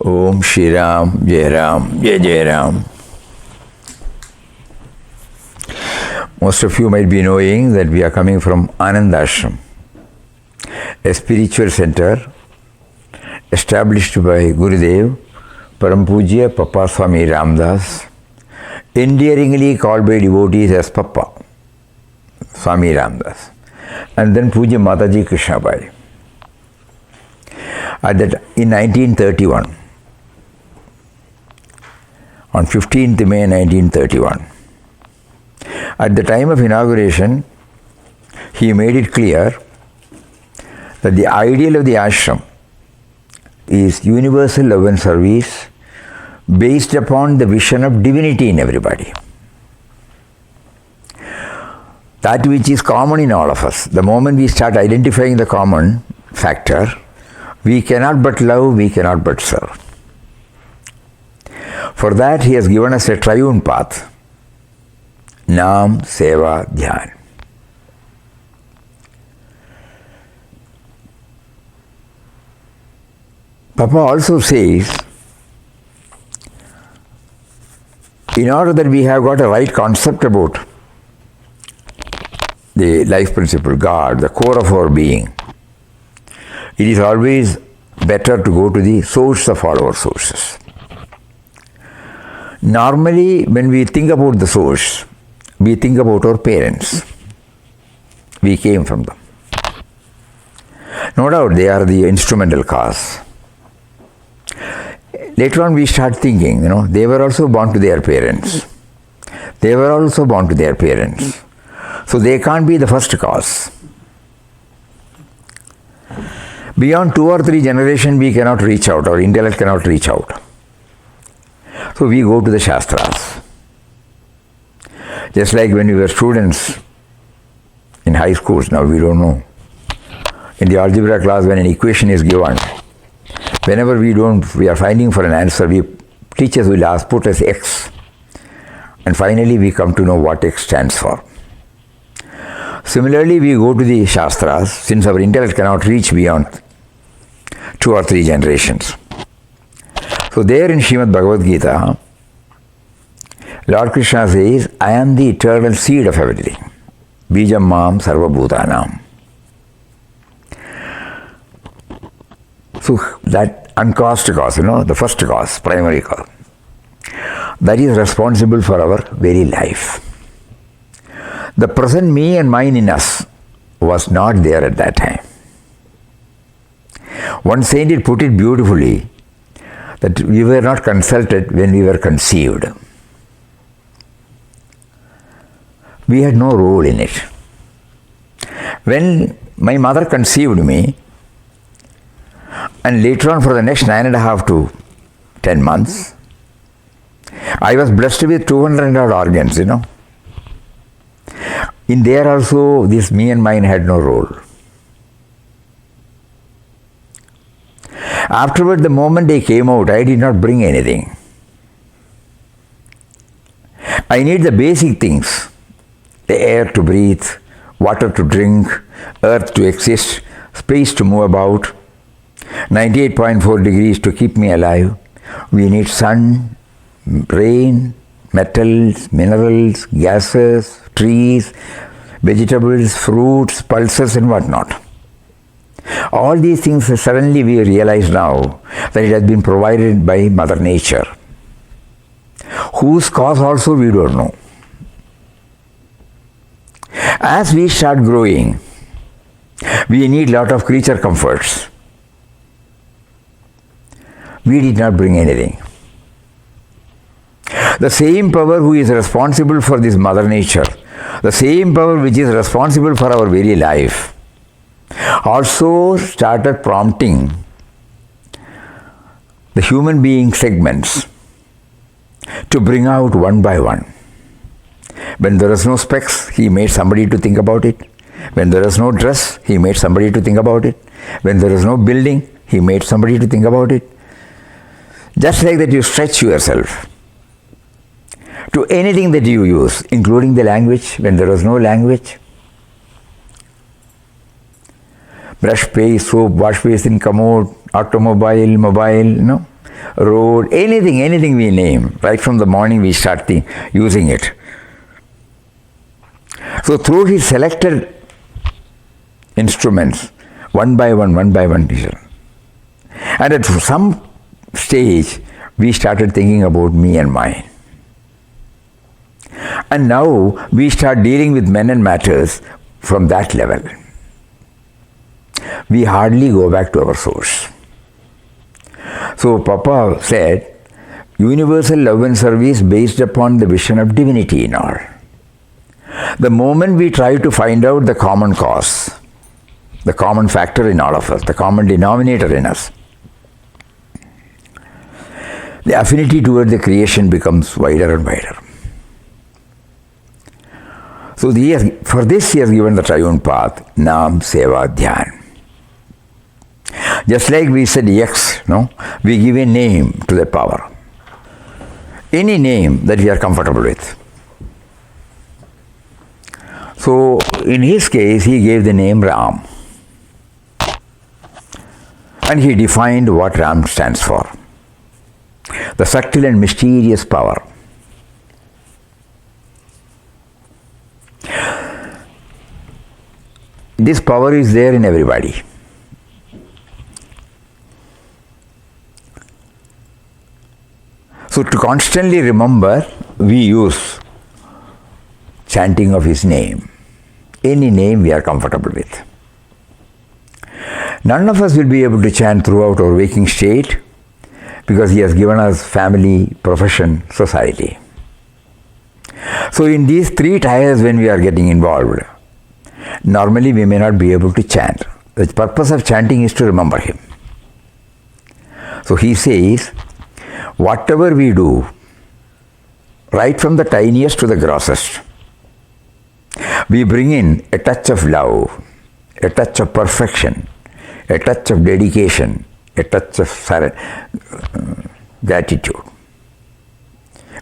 Om Shri Ram, Jai Ram, Jai Jai Ram. Most of you might be knowing that we are coming from Anandashram, a spiritual center established by Gurudev, Param Pujya Papa Swami Ramdas, endearingly called by devotees as Papa, Swami Ramdas, and then Pujya Mataji Krishnabai. In 1931, on 15th May 1931, at the time of inauguration, he made it clear that the ideal of the ashram is universal love and service based upon the vision of divinity in everybody. That which is common in all of us. The moment we start identifying the common factor, we cannot but love, we cannot but serve. For that, he has given us a triune path: Nam, Seva, Dhyan. Papa also says, in order that we have got a right concept about the life principle, God, the core of our being, it is always better to go to the source of all our sources. Normally, when we think about the source, we think about our parents. We came from them. No doubt they are the instrumental cause. Later on we start thinking, they were also born to their parents. They were also born to their parents. So they can't be the first cause. Beyond 2 or 3 generations we cannot reach out, our intellect cannot reach out. So we go to the Shastras. Just like when we were students in high schools, now we don't know. In the algebra class, when an equation is given, whenever we are finding for an answer, teachers will ask, put as X. And finally we come to know what X stands for. Similarly, we go to the Shastras, since our intellect cannot reach beyond 2 or 3 generations. So there in Srimad Bhagavad Gita, Lord Krishna says, I am the eternal seed of everything. Bijam Mam Sarva Bhutanam. So that uncaused cause, the first cause, primary cause, that is responsible for our very life. The present me and mine in us was not there at that time. One saint did put it beautifully, that we were not consulted when we were conceived. We had no role in it. When my mother conceived me, and later on for the next 9.5 to 10 months, I was blessed with 200 odd organs, In there also, this me and mine had no role. Afterward, the moment they came out, I did not bring anything. I need the basic things: the air to breathe, water to drink, earth to exist, space to move about, 98.4 degrees to keep me alive. We need sun, rain, metals, minerals, gases, trees, vegetables, fruits, pulses and whatnot. All these things suddenly we realize now that it has been provided by Mother Nature, whose cause also we don't know. As we start growing, we need lot of creature comforts. We did not bring anything. The same power who is responsible for this Mother Nature, the same power which is responsible for our very life, also started prompting the human being segments to bring out one by one. When there is no specs, he made somebody to think about it. When there is no dress, he made somebody to think about it. When there is no building, he made somebody to think about it. Just like that, you stretch yourself to anything that you use, including the language, when there is no language. Brush, paste, soap, wash basin, commode, automobile, mobile, road, anything we name. Right from the morning we start using it. So through his selected instruments, one by one, and at some stage, we started thinking about me and mine. And now we start dealing with men and matters from that level. We hardly go back to our source. So Papa said, universal love and service based upon the vision of divinity in all. The moment we try to find out the common cause, the common factor in all of us, the common denominator in us, the affinity toward the creation becomes wider and wider. So for this he has given the triune path, Nam, Seva, Dhyan. Just like we said X, we give a name to that power. Any name that we are comfortable with. So in his case, he gave the name Ram. And he defined what Ram stands for. The subtle and mysterious power. This power is there in everybody. So to constantly remember, we use chanting of his name. Any name we are comfortable with. None of us will be able to chant throughout our waking state because he has given us family, profession, society. So in these three tiers when we are getting involved, normally we may not be able to chant. The purpose of chanting is to remember him. So he says, whatever we do, right from the tiniest to the grossest, we bring in a touch of love, a touch of perfection, a touch of dedication, a touch of gratitude.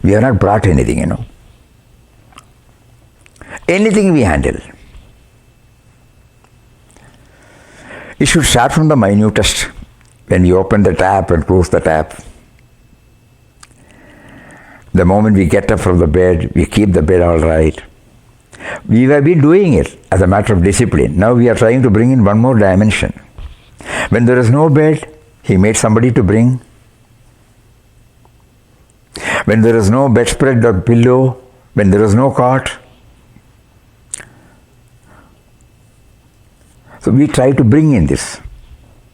We have not brought anything, Anything we handle. It should start from the minutest. When we open the tap and close the tap. The moment we get up from the bed, we keep the bed all right. We have been doing it as a matter of discipline. Now we are trying to bring in one more dimension. When there is no bed, he made somebody to bring. When there is no bedspread or pillow, when there is no cot. So we try to bring in this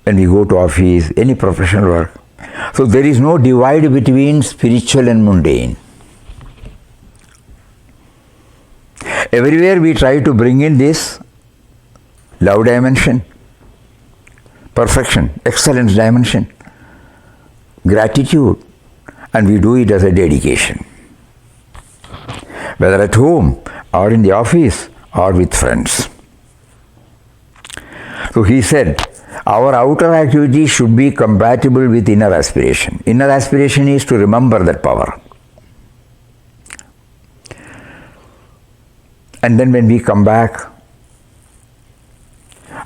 when we go to office, any professional work. So there is no divide between spiritual and mundane. Everywhere we try to bring in this love dimension, perfection, excellence dimension, gratitude, and we do it as a dedication. Whether at home or in the office or with friends. So he said, our outer activity should be compatible with inner aspiration. Inner aspiration is to remember that power. And then when we come back,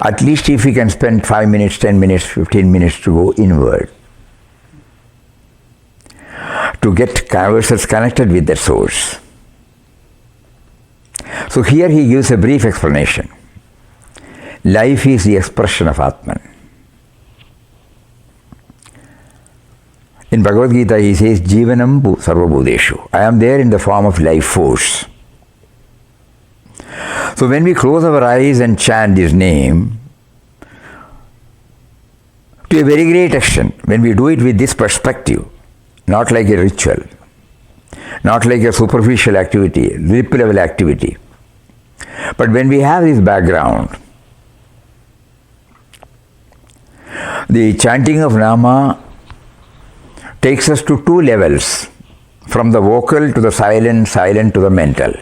at least if we can spend 5 minutes, 10 minutes, 15 minutes to go inward, to get ourselves connected with the source. So here he gives a brief explanation. Life is the expression of Atman. In Bhagavad Gita he says, Jivanam sarvabhudeshu. I am there in the form of life force. So when we close our eyes and chant his name, to a very great extent, when we do it with this perspective, not like a ritual, not like a superficial activity, lip level activity, but when we have this background, the chanting of Nama takes us to two levels, from the vocal to the silent, silent to the mental.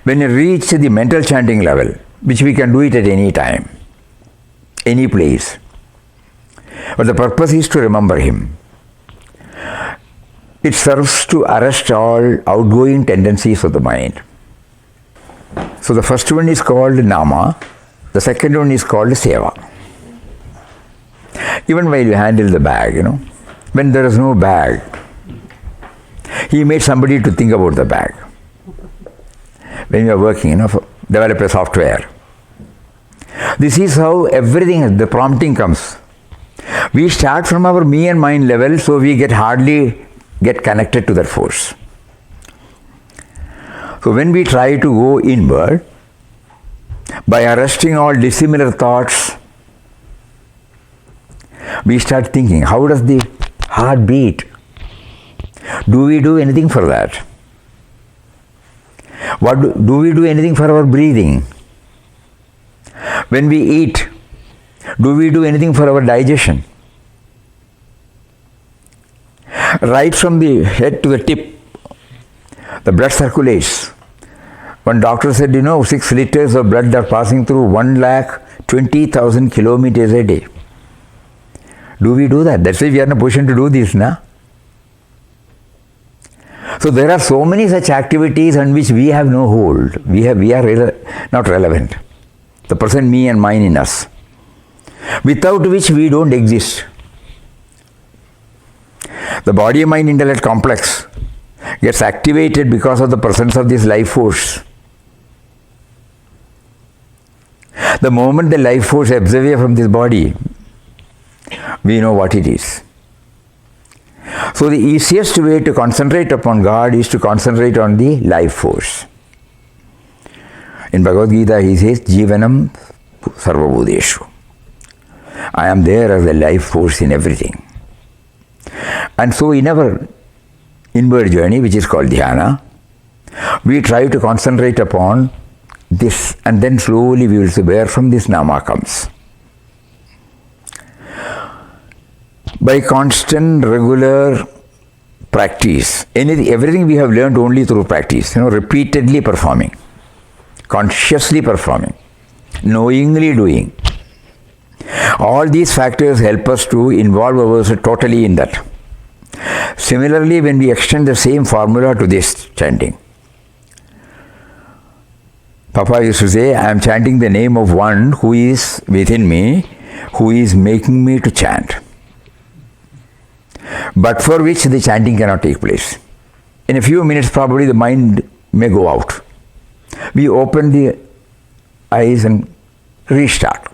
When you reach the mental chanting level, which we can do it at any time, any place, but the purpose is to remember him. It serves to arrest all outgoing tendencies of the mind. So the first one is called Nama, The second one is called Seva. Even while you handle the bag, when there is no bag, he made somebody to think about the bag. When you are working, develop a software. This is how everything, the prompting comes. We start from our me and mind level, so we hardly get connected to that force. So when we try to go inward, by arresting all dissimilar thoughts, we start thinking, how does the heart beat? Do we do anything for that? Do we do anything for our breathing? When we eat, do we do anything for our digestion? Right from the head to the tip, the blood circulates. One doctor said, 6 liters of blood are passing through 120,000 kilometers a day. Do we do that? That's why we are in a position to do this, na? So there are so many such activities on which we have no hold. We are not relevant. The present me and mine in us, without which we don't exist. The body, mind, intellect complex gets activated because of the presence of this life force. The moment the life force ebbs away from this body, we know what it is. So the easiest way to concentrate upon God is to concentrate on the life force. In Bhagavad Gita he says, Jivanam Sarvabhudeshu. I am there as a life force in everything. And so in our inward journey, which is called dhyana, we try to concentrate upon this, and then slowly we will see where from this nama comes. By constant, regular practice, everything we have learned only through practice, repeatedly performing, consciously performing, knowingly doing. All these factors help us to involve ourselves totally in that. Similarly, when we extend the same formula to this chanting, Papa used to say, I am chanting the name of one who is within me, who is making me to chant, but for which the chanting cannot take place. In a few minutes, probably the mind may go out. We open the eyes and restart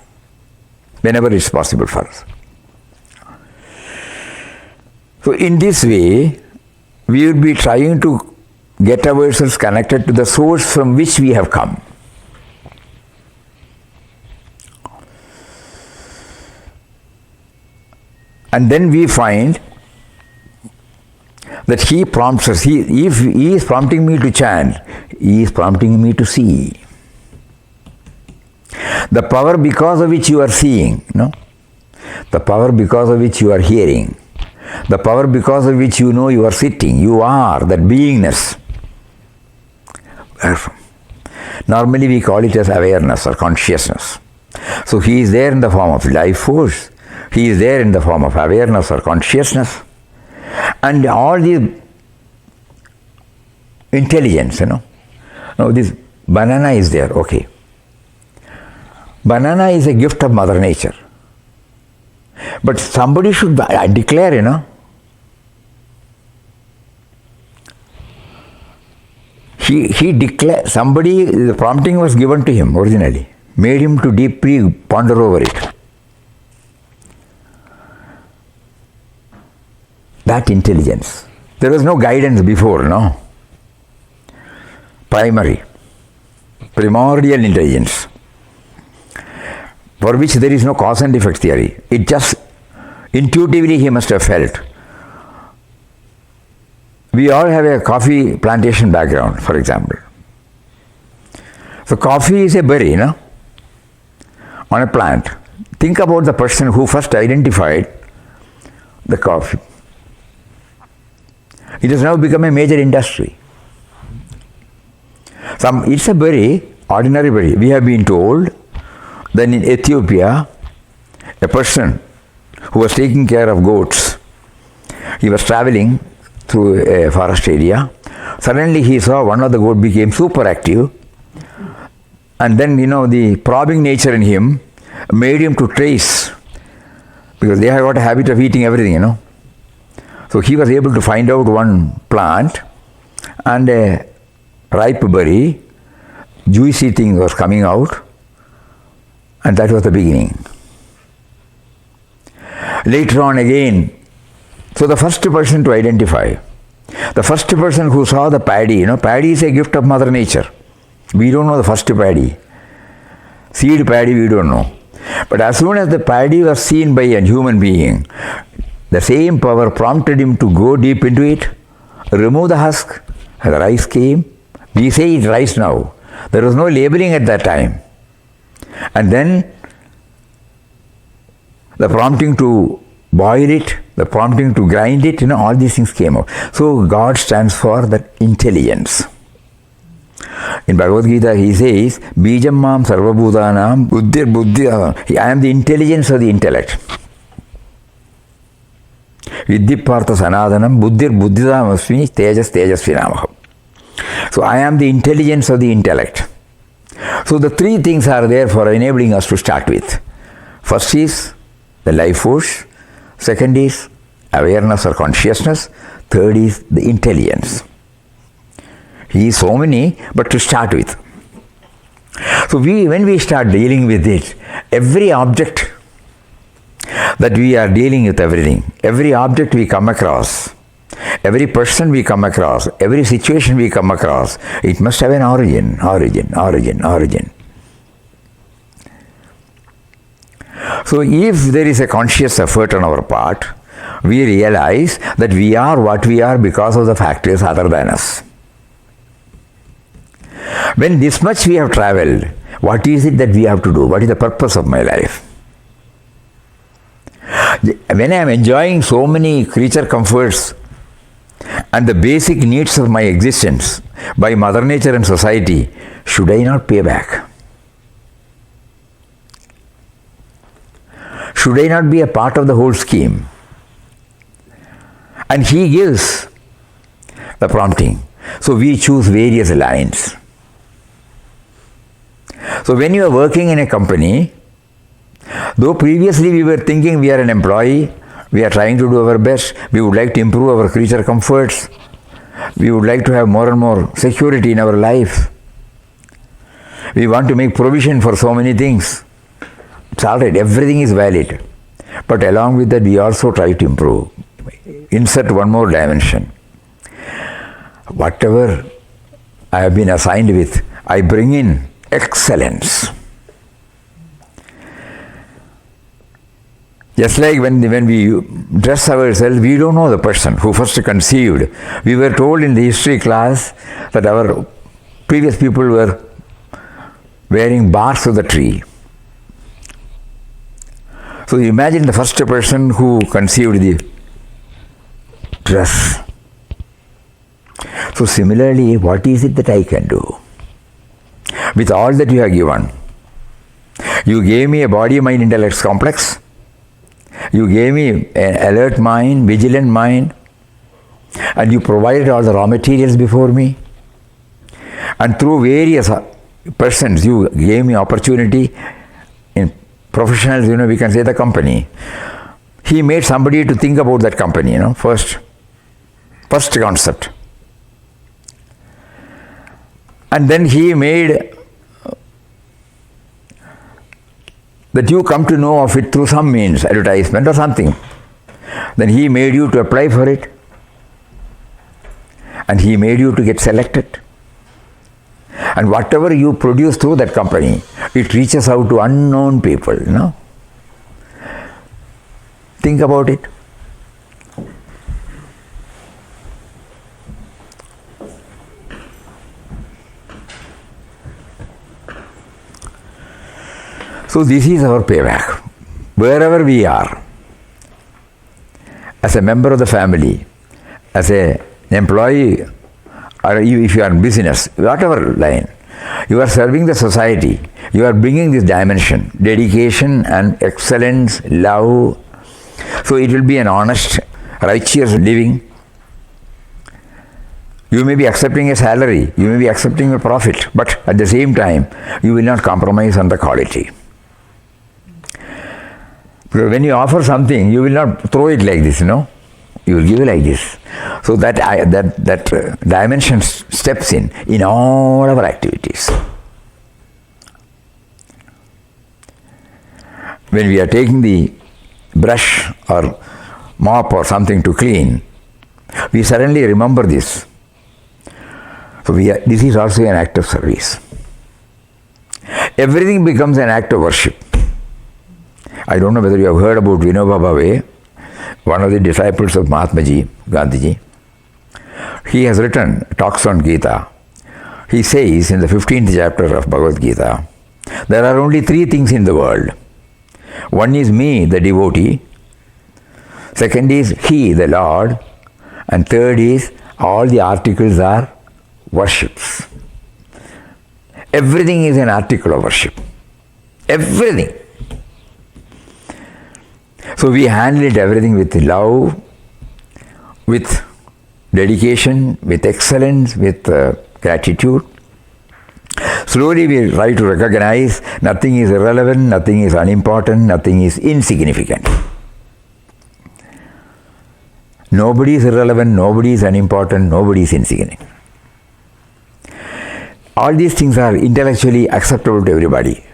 whenever it's possible for us. So in this way, we will be trying to get ourselves connected to the source from which we have come. And then we find that he prompts us. If he is prompting me to chant, he is prompting me to see. The power because of which you are seeing, the power because of which you are hearing, the power because of which you are sitting, you are that beingness. Normally we call it as awareness or consciousness. So he is there in the form of life force, he is there in the form of awareness or consciousness, and all the intelligence, Now this banana is there, okay. Banana is a gift of Mother Nature. But somebody should declare, He declared, the prompting was given to him originally, made him to deeply ponder over it. That intelligence. There was no guidance before, primordial intelligence, for which there is no cause and effect theory. It just intuitively he must have felt. We all have a coffee plantation background, for example. So coffee is a berry, on a plant. Think about the person who first identified the coffee. It has now become a major industry. It's a berry, ordinary berry. We have been told that in Ethiopia, a person who was taking care of goats, he was traveling through a forest area. Suddenly he saw one of the goats became super active. And then, the probing nature in him made him to trace, because they have got a habit of eating everything. So he was able to find out one plant and a ripe berry, juicy thing was coming out, and that was the beginning. Later on again, so the first person to identify, the first person who saw the paddy, paddy is a gift of Mother Nature. We don't know the first paddy. Seed paddy we don't know. But as soon as the paddy was seen by a human being, the same power prompted him to go deep into it, remove the husk, and the rice came. We say it's rice now. There was no labeling at that time. And then the prompting to boil it, the prompting to grind it, all these things came out. So God stands for that intelligence. In Bhagavad Gita he says, Bijam mam sarvabhutanam buddhir buddhya. I am the intelligence of the intellect. Viddhipartha sanadanam buddhir buddhidam asmi tejas tejasvinamaham. So I am the intelligence of the intellect. So the three things are there for enabling us to start with. First is the life force. Second is awareness or consciousness. Third is the intelligence. He is so many, but to start with. So when we start dealing with it, every object that we are dealing with, every object we come across, every person we come across, every situation we come across, it must have an origin. So if there is a conscious effort on our part, we realize that we are what we are because of the factors other than us. When this much we have traveled, what is it that we have to do? What is the purpose of my life? When I am enjoying so many creature comforts and the basic needs of my existence by Mother Nature and society, should I not pay back? Should I not be a part of the whole scheme? And he gives the prompting. So we choose various lines. So when you are working in a company, though previously we were thinking we are an employee, we are trying to do our best, we would like to improve our creature comforts, we would like to have more and more security in our life, we want to make provision for so many things. It's all right, everything is valid. But along with that, we also try to improve. Insert one more dimension. Whatever I have been assigned with, I bring in excellence. Just like when we dress ourselves, we don't know the person who first conceived. We were told in the history class that our previous people were wearing barks of the tree. So imagine the first person who conceived the dress. So similarly, what is it that I can do? With all that you have given, you gave me a body-mind intellect complex, you gave me an alert mind, vigilant mind, and you provided all the raw materials before me. And through various persons, you gave me opportunity. In professionals, we can say the company. He made somebody to think about that company, first concept. And then he made that you come to know of it through some means, advertisement or something. Then he made you to apply for it. And he made you to get selected. And whatever you produce through that company, it reaches out to unknown people, Think about it. So this is our payback. Wherever we are, as a member of the family, as an employee, or if you are in business, whatever line, you are serving the society, you are bringing this dimension, dedication and excellence, love. So it will be an honest, righteous living. You may be accepting a salary, you may be accepting a profit, but at the same time, you will not compromise on the quality. Because when you offer something, you will not throw it like this, You will give it like this. So that dimension steps in all our activities. When we are taking the brush or mop or something to clean, we suddenly remember this. So this is also an act of service. Everything becomes an act of worship. I don't know whether you have heard about Vinoba Bhave, one of the disciples of Mahatmaji, Gandhiji. He has written talks on Gita. He says in the 15th chapter of Bhagavad Gita, there are only 3 things in the world. One is me, the devotee. Second is he, the Lord. And third is all the articles are worships. Everything is an article of worship. Everything. So we handle everything with love, with dedication, with excellence, with gratitude. Slowly we try to recognize nothing is irrelevant, nothing is unimportant, nothing is insignificant. Nobody is irrelevant, nobody is unimportant, nobody is insignificant. All these things are intellectually acceptable to everybody.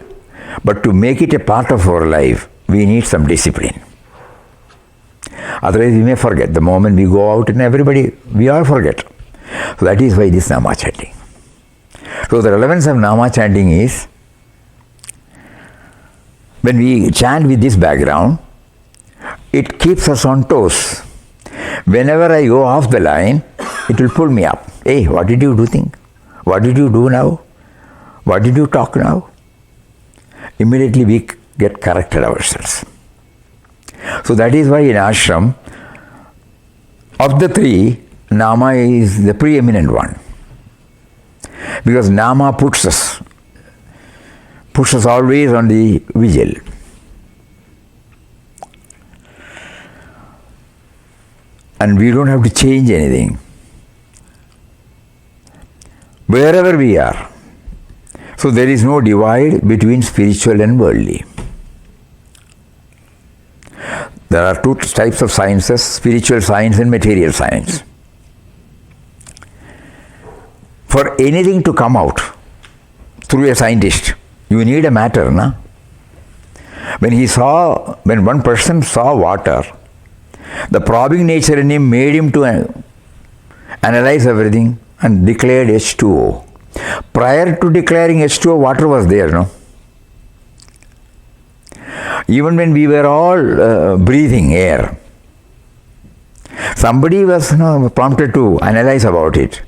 But to make it a part of our life, we need some discipline. Otherwise we may forget. The moment we go out and everybody, we all forget. So that is why this Nama chanting. So the relevance of Nama chanting is, when we chant with this background, it keeps us on toes. Whenever I go off the line, it will pull me up. Hey, what did you do think? What did you do now? What did you talk now? Immediately we get corrected ourselves. So that is why in Ashram, of the 3, Nama is the preeminent one. Because Nama puts us always on the vigil. And we don't have to change anything. Wherever we are. So there is no divide between spiritual and worldly. There are 2 types of sciences, spiritual science and material science. For anything to come out through a scientist, you need a matter, na? When one person saw water, the probing nature in him made him to analyze everything and declared H2O. Prior to declaring H2O, water was there, no? Even when we were all breathing air, somebody was prompted to analyze about it.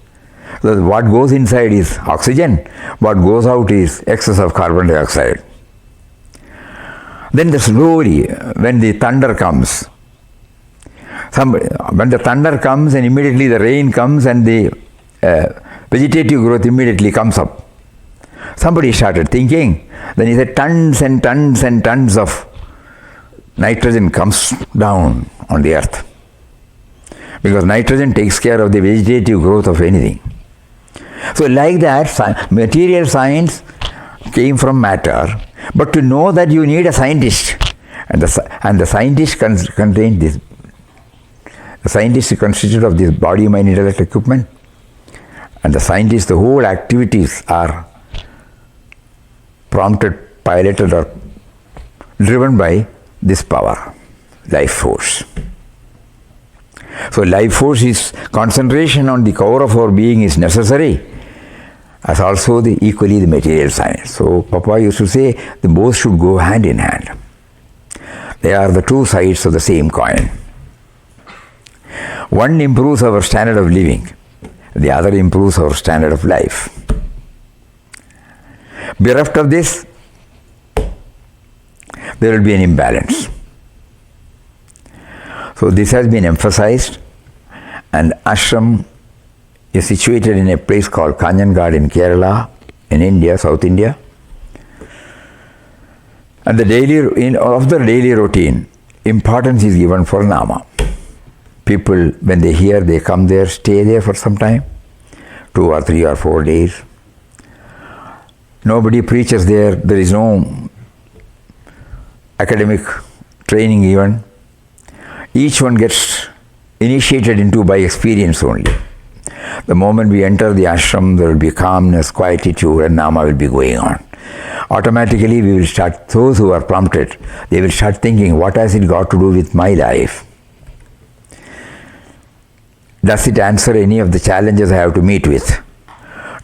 So what goes inside is oxygen, what goes out is excess of carbon dioxide. Then slowly, when the thunder comes, and immediately the rain comes and the vegetative growth immediately comes up. Somebody started thinking, then he said tons and tons and tons of nitrogen comes down on the earth. Because nitrogen takes care of the vegetative growth of anything. So like that, material science came from matter, but to know that you need a scientist, and the scientist contained this. The scientist is constituted of this body, mind, intellect, equipment, and the scientist, the whole activities are prompted, piloted, or driven by this power, life force. So life force is concentration on the core of our being is necessary, as also equally the material science. So Papa used to say the both should go hand in hand. They are the 2 sides of the same coin. One improves our standard of living, the other improves our standard of life. Bereft of this, there will be an imbalance. So this has been emphasized, and Ashram is situated in a place called Kanjangad in Kerala, in India, South India. And of the daily routine, importance is given for Nama. People, when they hear, they come there, stay there for some time. 2 or 3 or 4 days. Nobody preaches there. There is no academic training even. Each one gets initiated into by experience only. The moment we enter the ashram, there will be calmness, quietude, and nama will be going on. Automatically we will start, those who are prompted, they will start thinking, what has it got to do with my life? Does it answer any of the challenges I have to meet with?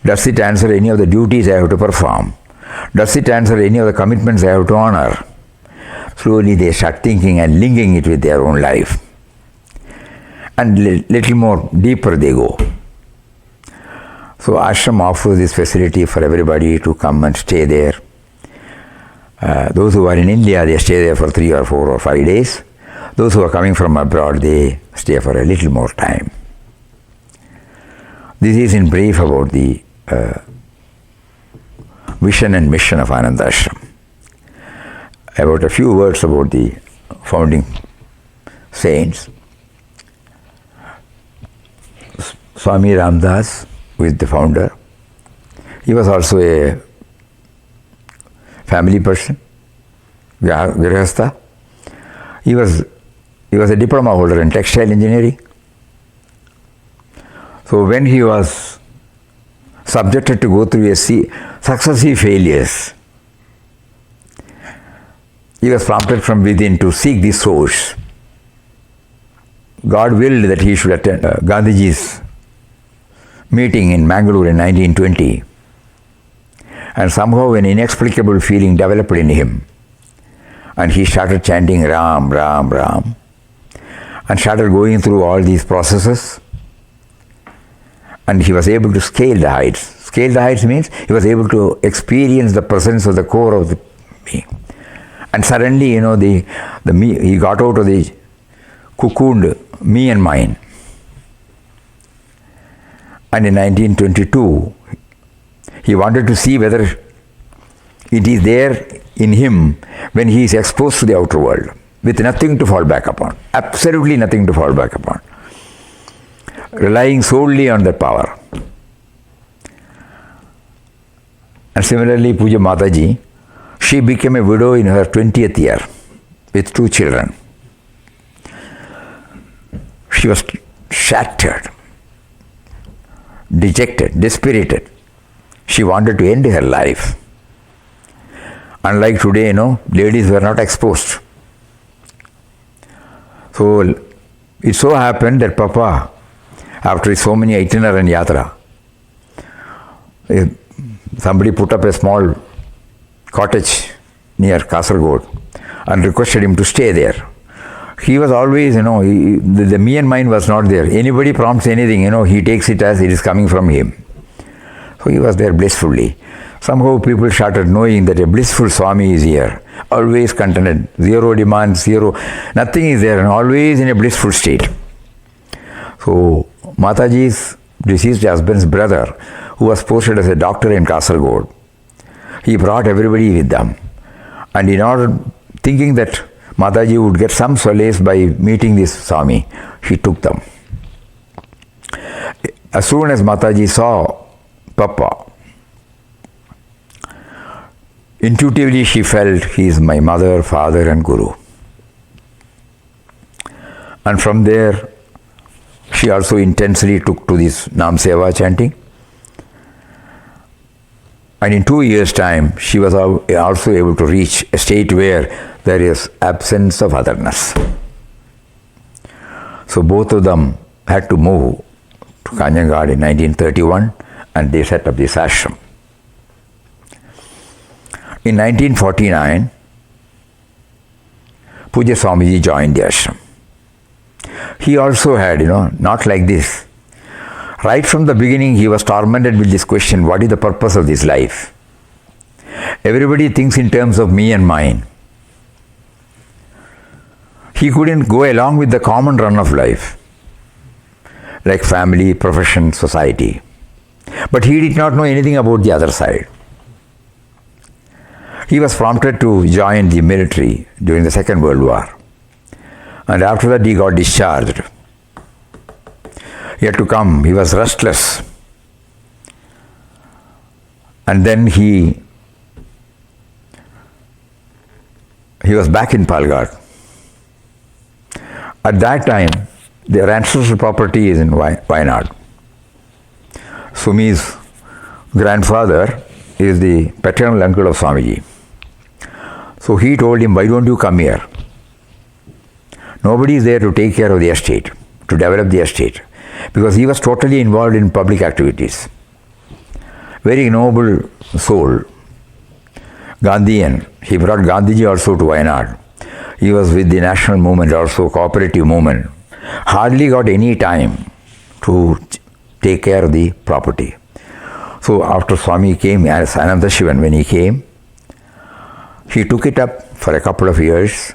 Does it answer any of the duties I have to perform? Does it answer any of the commitments I have to honor? Slowly they start thinking and linking it with their own life. And little more deeper they go. So ashram offers this facility for everybody to come and stay there. Those who are in India, they stay there for 3 or 4 or 5 days. Those who are coming from abroad, they stay for a little more time. This is in brief about the vision and mission of Anandashram. About a few words about the founding saints. Swami Ramdas, who is the founder, he was also a family person, Grihastha. He was a diploma holder in textile engineering. So when he was subjected to go through successive failures, he was prompted from within to seek the source. God willed that he should attend Gandhiji's meeting in Mangalore in 1920. And somehow an inexplicable feeling developed in him. And he started chanting Ram, Ram, Ram. And started going through all these processes. And he was able to scale the heights. Scale the heights means he was able to experience the presence of the core of the me. And suddenly, the me, he got out of the cocooned me and mine. And in 1922, he wanted to see whether it is there in him when he is exposed to the outer world, with nothing to fall back upon, absolutely nothing to fall back upon, relying solely on that power. And similarly, Puja Mataji, she became a widow in her 20th year with 2 children. She was shattered, dejected, dispirited. She wanted to end her life. Unlike today, ladies were not exposed. So it so happened that Papa, after so many itinerant yatra, somebody put up a small cottage near Kasargod and requested him to stay there. He was always, the me and mine was not there. Anybody prompts anything, he takes it as it is coming from him. So he was there blissfully. Somehow people started knowing that a blissful Swami is here, always contented, zero demands, nothing is there, and always in a blissful state. So Mataji's deceased husband's brother, who was posted as a doctor in Kasargod, he brought everybody with them. And in order, thinking that Mataji would get some solace by meeting this Swami, he took them. As soon as Mataji saw Papa, intuitively she felt he is my mother, father and guru. And from there, she also intensely took to this Nam Seva chanting. And in 2 years' time, she was also able to reach a state where there is absence of otherness. So both of them had to move to Kanjangad in 1931, and they set up this ashram. In 1949, Puja Swamiji joined the ashram. He also had, not like this. Right from the beginning, he was tormented with this question, what is the purpose of this life? Everybody thinks in terms of me and mine. He couldn't go along with the common run of life, like family, profession, society. But he did not know anything about the other side. He was prompted to join the military during the Second World War. And after that, he got discharged. He had to come. He was restless. And then he was back in Palghat. At that time, their ancestral property is in Wayanad. Sumi's grandfather is the paternal uncle of Swamiji. So he told him, why don't you come here? Nobody is there to take care of the estate, to develop the estate, because he was totally involved in public activities. Very noble soul. Gandhian. He brought Gandhiji also to Wayanad. He was with the national movement also, cooperative movement. Hardly got any time to take care of the property. So after Swami came, as Anandashram, when he came, he took it up for a couple of years,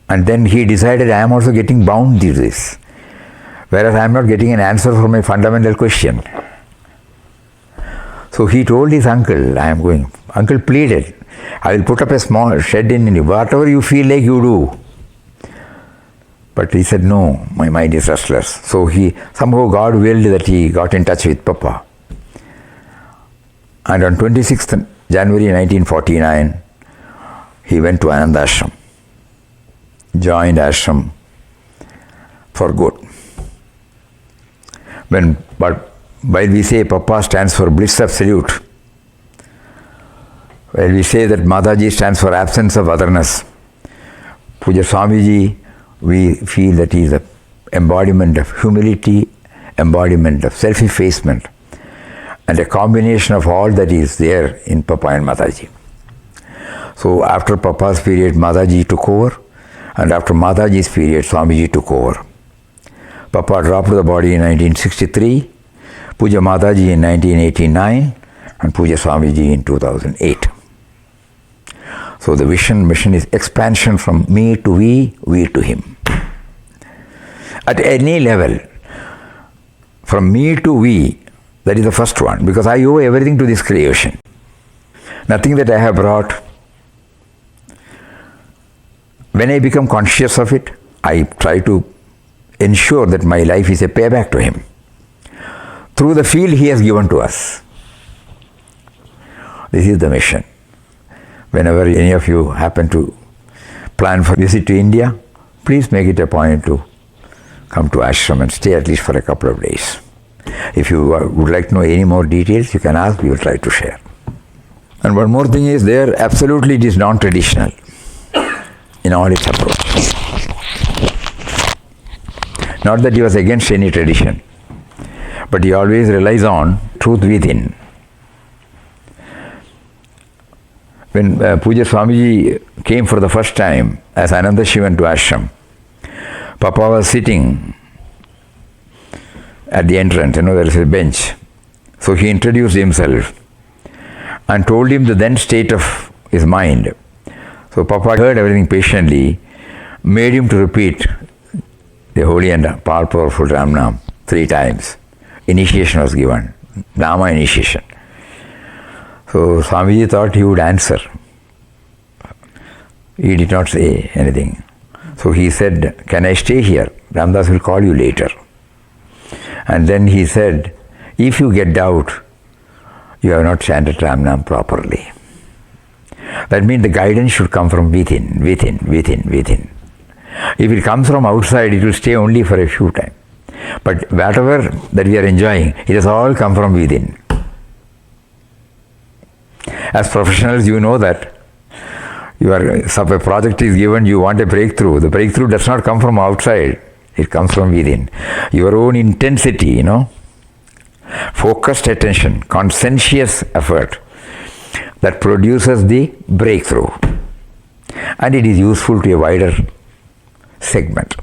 and then he decided, I am also getting bound to this, whereas I am not getting an answer for my fundamental question. So he told his uncle, I am going. Uncle pleaded, I will put up a small shed in India, whatever you feel like you do. But he said, no, my mind is restless. So somehow God willed that he got in touch with Papa. And on 26th January 1949, he went to Anandashram, joined Ashram for good. But while we say Papa stands for bliss absolute, while we say that Mataji stands for absence of otherness, Puja Swamiji, we feel that he is the embodiment of humility, embodiment of self-effacement, and a combination of all that is there in Papa and Mataji. So after Papa's period, Mataji took over, and after Mataji's period, Swamiji took over. Papa dropped the body in 1963, Puja Mataji in 1989, and Puja Swamiji in 2008. So the mission is expansion from me to we to him. At any level, from me to we, that is the first one, because I owe everything to this creation. Nothing that I have brought. When I become conscious of it, I try to ensure that my life is a payback to him through the field he has given to us. This is the mission. Whenever any of you happen to plan for visit to India, please make it a point to come to Ashram and stay at least for a couple of days. If you would like to know any more details, you can ask, we will try to share. And one more thing is there, absolutely it is non-traditional in all its approach. Not that he was against any tradition, but he always relies on truth within. When Puja Swamiji came for the first time as Anandashram to Ashram, Papa was sitting at the entrance, there is a bench. So he introduced himself and told him the then state of his mind. So Papa heard everything patiently, made him to repeat the holy and powerful Ram Nam 3 times. Initiation was given, Nama initiation. So Swamiji thought he would answer. He did not say anything. So he said, can I stay here? Ramdas will call you later. And then he said, if you get doubt, you have not chanted Ram Nam properly. That means the guidance should come from within. If it comes from outside, it will stay only for a few times. But whatever that we are enjoying, it has all come from within. As professionals, you know that a project is given, you want a breakthrough. The breakthrough does not come from outside, it comes from within. Your own intensity, focused attention, conscientious effort that produces the breakthrough. And it is useful to a wider segment.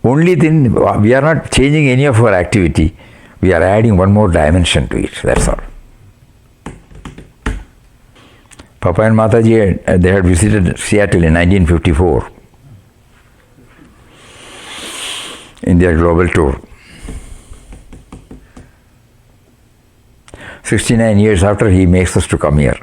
Only then, we are not changing any of our activity, we are adding one more dimension to it, that's all. Papa and Mataji, they had visited Seattle in 1954 in their global tour. 69 years after, he makes us to come here.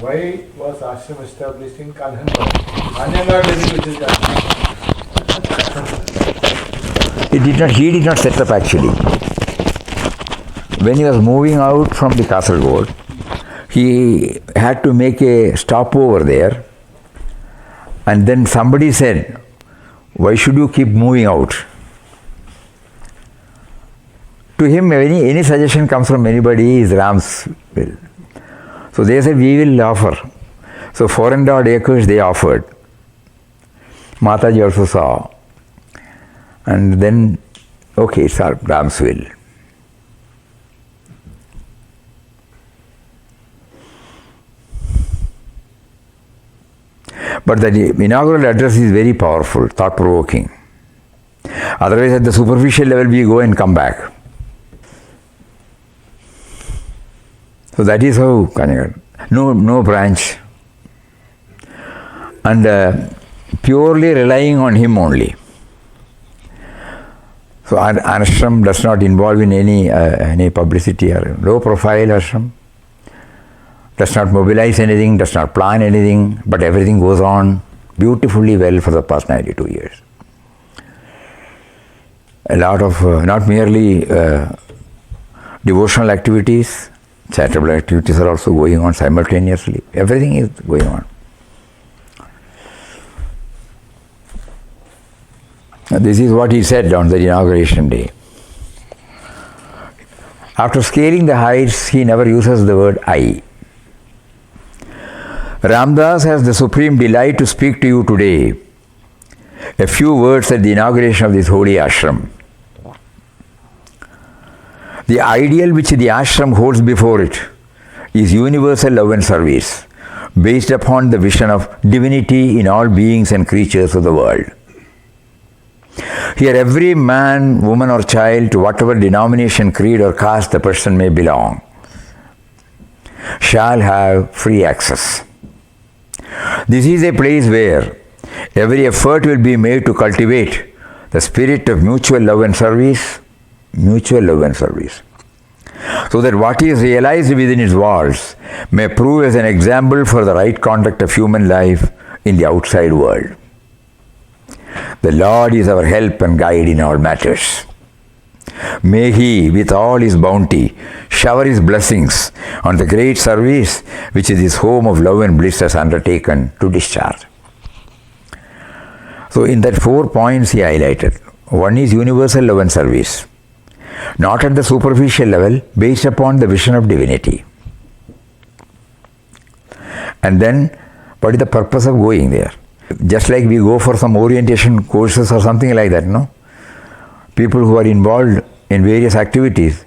Why was ashram established in Kanhanwar? Kanhanwar which is He did not set up actually. When he was moving out from the Kasaragod, he had to make a stopover there, and then somebody said, "Why should you keep moving out?" To him, any suggestion comes from anybody is Ram's will. So they said, "We will offer." So 400 odd acres they offered. Mataji also saw. And then, okay, it's Ram's will. But the inaugural address is very powerful, thought-provoking. Otherwise, at the superficial level, we go and come back. So that is how no branch, and purely relying on him only. So Ashram does not involve in any publicity or low profile ashram. Does not mobilize anything, does not plan anything, but everything goes on beautifully well for the past 92 years. A lot of not merely devotional activities, charitable activities are also going on simultaneously. Everything is going on. This is what he said on the inauguration day. After scaling the heights, he never uses the word I. Ramdas has the supreme delight to speak to you today. A few words at the inauguration of this holy ashram. The ideal which the ashram holds before it is universal love and service, based upon the vision of divinity in all beings and creatures of the world. Here every man, woman or child, to whatever denomination, creed or caste the person may belong, shall have free access. This is a place where every effort will be made to cultivate the spirit of mutual love and service, so that what is realized within its walls may prove as an example for the right conduct of human life in the outside world. The Lord is our help and guide in all matters. May He, with all His bounty, shower His blessings on the great service which is His home of love and bliss has undertaken to discharge. So in that 4 points he highlighted. One is universal love and service, not at the superficial level, based upon the vision of divinity. And then, what is the purpose of going there? Just like we go for some orientation courses or something like that, no? People who are involved in various activities,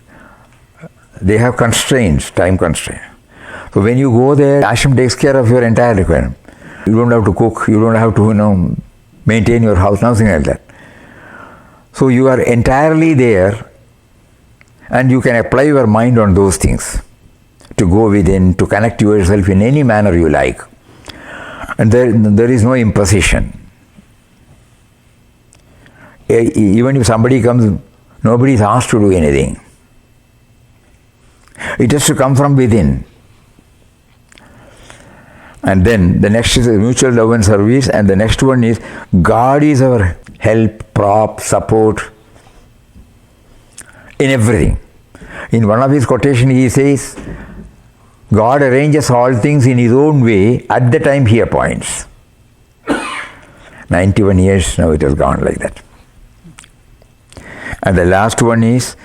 they have constraints, time constraints. So when you go there, ashram takes care of your entire requirement. You don't have to cook, you don't have to, maintain your house, nothing like that. So you are entirely there, and you can apply your mind on those things, to go within, to connect yourself in any manner you like. And there is no imposition. Even if somebody comes, nobody is asked to do anything. It has to come from within. And then the next is mutual love and service, and the next one is God is our help, prop, support in everything. In one of his quotations he says, God arranges all things in His own way at the time He appoints. 91 years now it has gone like that. And the last one is,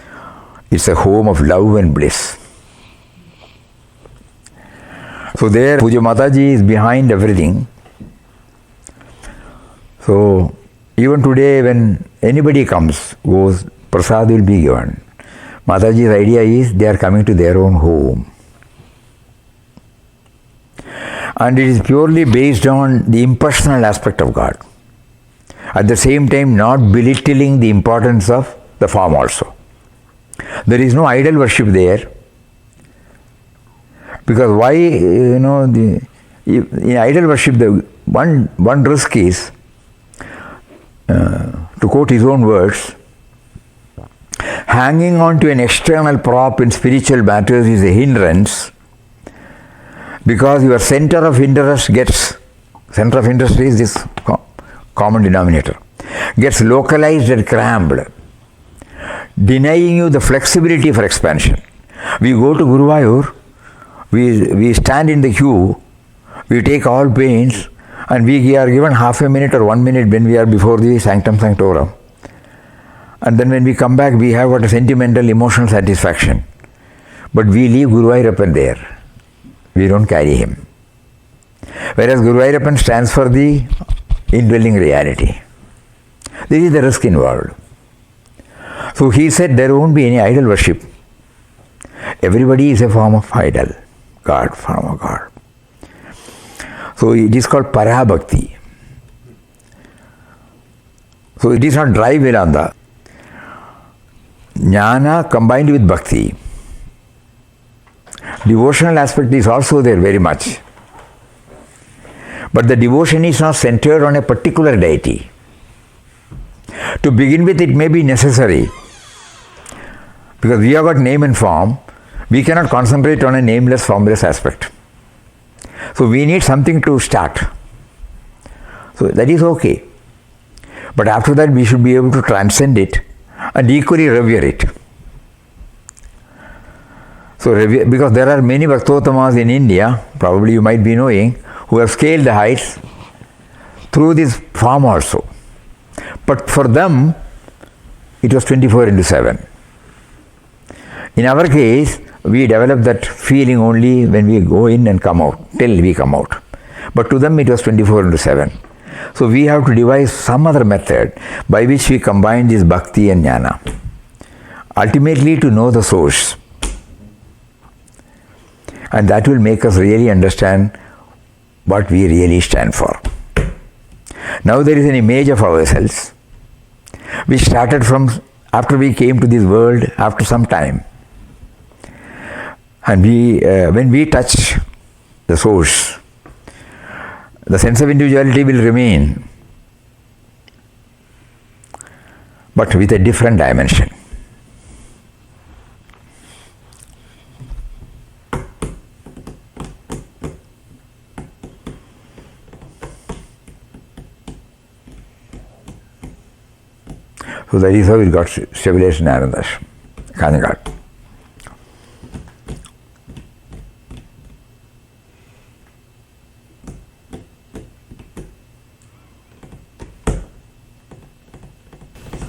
it's a home of love and bliss. So there, Puja Mataji is behind everything. So even today when anybody comes, goes, prasad will be given. Mataji's idea is they are coming to their own home. And it is purely based on the impersonal aspect of God. At the same time, not belittling the importance of the form also. There is no idol worship there. Because why, in idol worship, the one risk is, to quote his own words, hanging on to an external prop in spiritual matters is a hindrance Because your center of interest is this common denominator, gets localized and cramped, denying you the flexibility for expansion. We go to Guruvayur, we stand in the queue, we take all pains, and we are given half a minute or 1 minute when we are before the sanctum sanctorum. And then when we come back, we have got a sentimental, emotional satisfaction. But we leave Guruvayurappan there. We don't carry him. Whereas Guruvayurappan stands for the indwelling reality. This is the risk involved. So he said there won't be any idol worship. Everybody is a form of idol, God, form of God. So it is called Parabhakti. So it is not dry Vedanta. Jnana combined with Bhakti. Devotional aspect is also there very much. But the devotion is not centered on a particular deity. To begin with, it may be necessary. Because we have got name and form, we cannot concentrate on a nameless, formless aspect. So we need something to start. So that is okay. But after that, we should be able to transcend it and equally revere it. So, because there are many Bhaktotamas in India, probably you might be knowing, who have scaled the heights through this form also. But for them, it was 24/7. In our case, we develop that feeling only when we go in and come out, till we come out. But to them, it was 24/7. So we have to devise some other method by which we combine this bhakti and jnana. Ultimately, to know the source. And that will make us really understand what we really stand for. Now there is an image of ourselves which started from after we came to this world after some time. And when we touch the source, the sense of individuality will remain, but with a different dimension. So that is how it got stabilized in Anandashram, Kanyagat.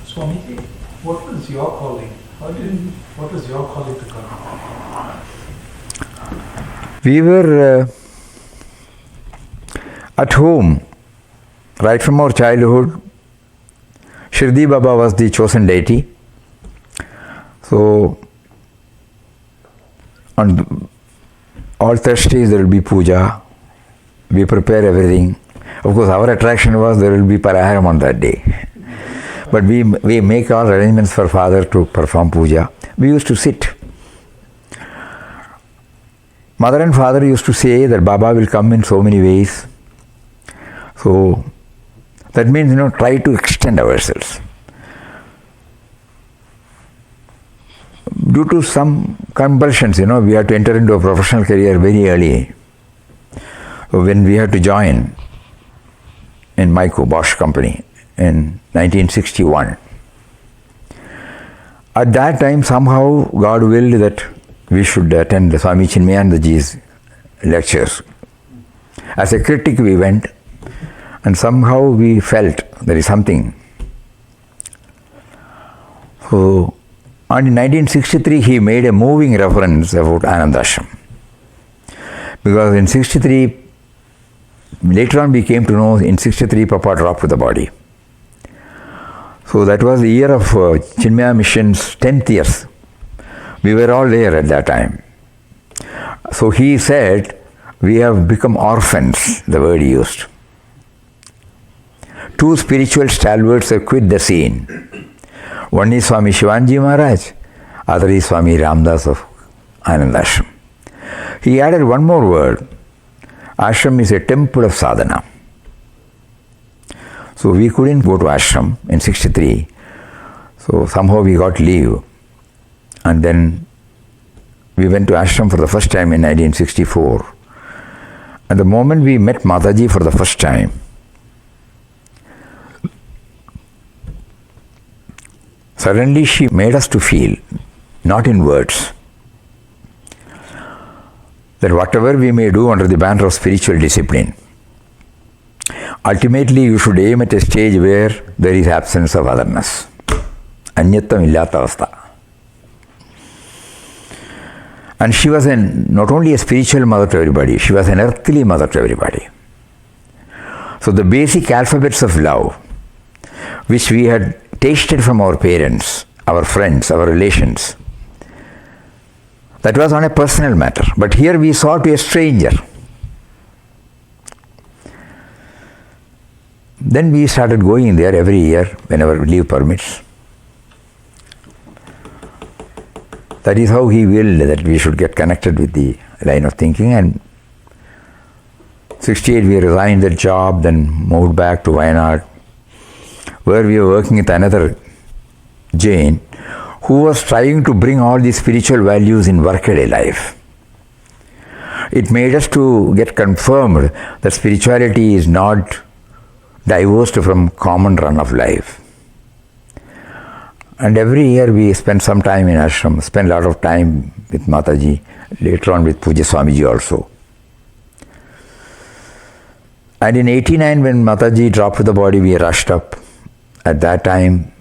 Swami, what was your calling? What was your calling to God? We were at home right from our childhood. Shirdi Baba was the chosen deity. So, on all Thursdays there will be puja. We prepare everything. Of course, our attraction was there will be paraharam on that day. But we make all arrangements for father to perform puja. We used to sit. Mother and father used to say that Baba will come in so many ways. So, that means, try to extend ourselves. Due to some compulsions, we had to enter into a professional career very early. When we had to join in Myco Bosch company in 1961. At that time, somehow God willed that we should attend the Swami Chinmayanandaji's lectures. As a critic, we went. And somehow we felt there is something. So, and in 1963 he made a moving reference about Anandashram. Because in 63, later on we came to know in 63 Papa dropped the body. So that was the year of Chinmaya Mission's 10th years. We were all there at that time. So he said, we have become orphans, the word he used. Two spiritual stalwarts have quit the scene. One is Swami Shivanji Maharaj, other is Swami Ramdas of Anandashram. He added one more word. Ashram is a temple of sadhana. So we couldn't go to Ashram in 63. So somehow we got leave. And then we went to Ashram for the first time in 1964. And the moment we met Mataji for the first time, suddenly she made us to feel, not in words, that whatever we may do under the banner of spiritual discipline, ultimately you should aim at a stage where there is absence of otherness. Anyattam illata avastha. And she was not only a spiritual mother to everybody, she was an earthly mother to everybody. So the basic alphabets of love, which we had tasted from our parents, our friends, our relations, that was on a personal matter. But here we saw to a stranger. Then we started going there every year whenever leave permits. That is how he willed that we should get connected with the line of thinking. And 68 we resigned the job, then moved back to Wayanad, where we were working with another Jain who was trying to bring all these spiritual values in workaday life. It made us to get confirmed that spirituality is not divorced from common run of life. And every year we spend some time in ashram, spend a lot of time with Mataji, later on with Puja Swamiji also. And in 89 when Mataji dropped the body, we rushed up. At that time,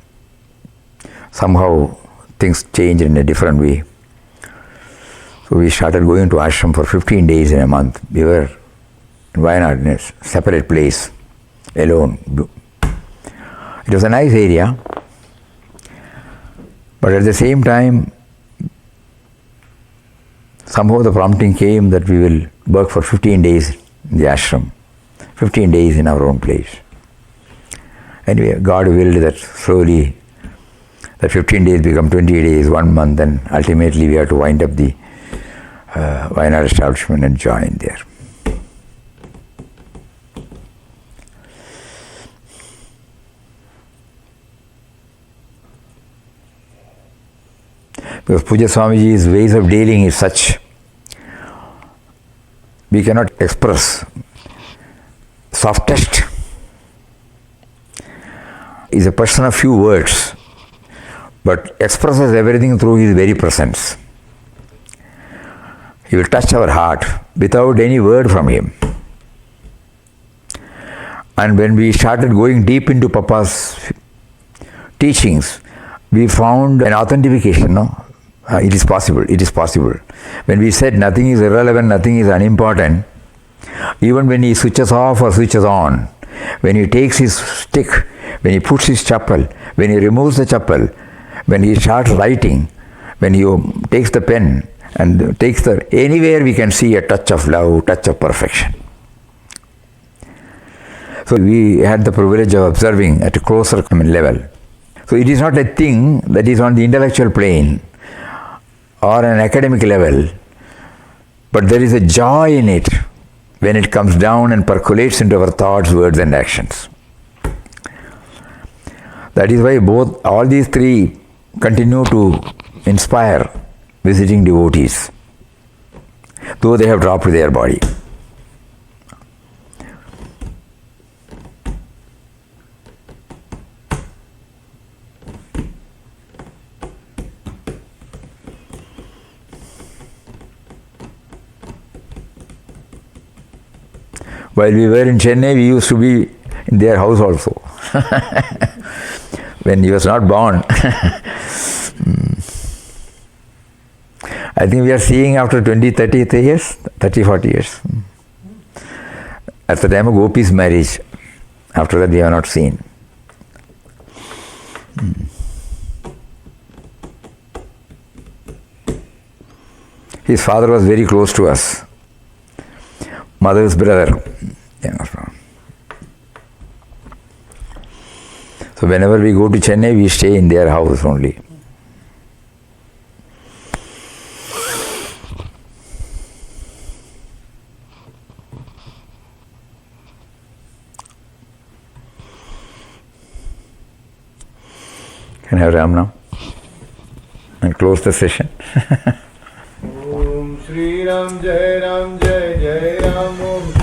somehow things changed in a different way. So we started going to ashram for 15 days in a month. We were in Wayanad, in a separate place, alone. It was a nice area. But at the same time, somehow the prompting came that we will work for 15 days in the ashram, 15 days in our own place. Anyway, God willed that slowly, that 15 days become 20 days, 1 month, and ultimately we have to wind up the Wayanad establishment and join there. Because Puja Swamiji's ways of dealing is such, we cannot express. Softest is a person of few words, but expresses everything through his very presence. He will touch our heart without any word from him. And when we started going deep into Papa's teachings, we found an authentication, no? It is possible, it is possible. When we said nothing is irrelevant, nothing is unimportant, even when he switches off or switches on, when he takes his stick, when he puts his chappal, when he removes the chappal, when he starts writing, when he takes the pen and takes anywhere we can see a touch of love, touch of perfection. So we had the privilege of observing at a closer level. So it is not a thing that is on the intellectual plane or an academic level, but there is a joy in it when it comes down and percolates into our thoughts, words and actions. That is why all these three continue to inspire visiting devotees, though they have dropped their body. While we were in Chennai, we used to be in their house also. When he was not born. I think we are seeing after 20, 30 years, 30, 40 years. At the time of Gopi's marriage, after that we have not seen. His father was very close to us. Mother's brother. So whenever we go to Chennai, we stay in their house only. Can I have Ram now? And close the session. Om Shri Ram Jai Ram Jai Jai Ram Om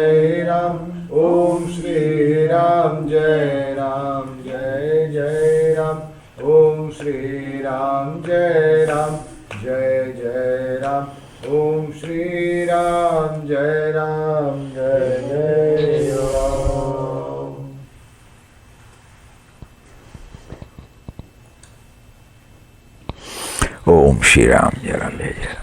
Ram, Jai Jai Ram. Om Shri Ram, Jai Ram, Jai Jai Ram. Om Shri Ram, Jai Ram, Jai Jai Ram. Om Shri Ram, Jai Ram, Jai Jai Ram.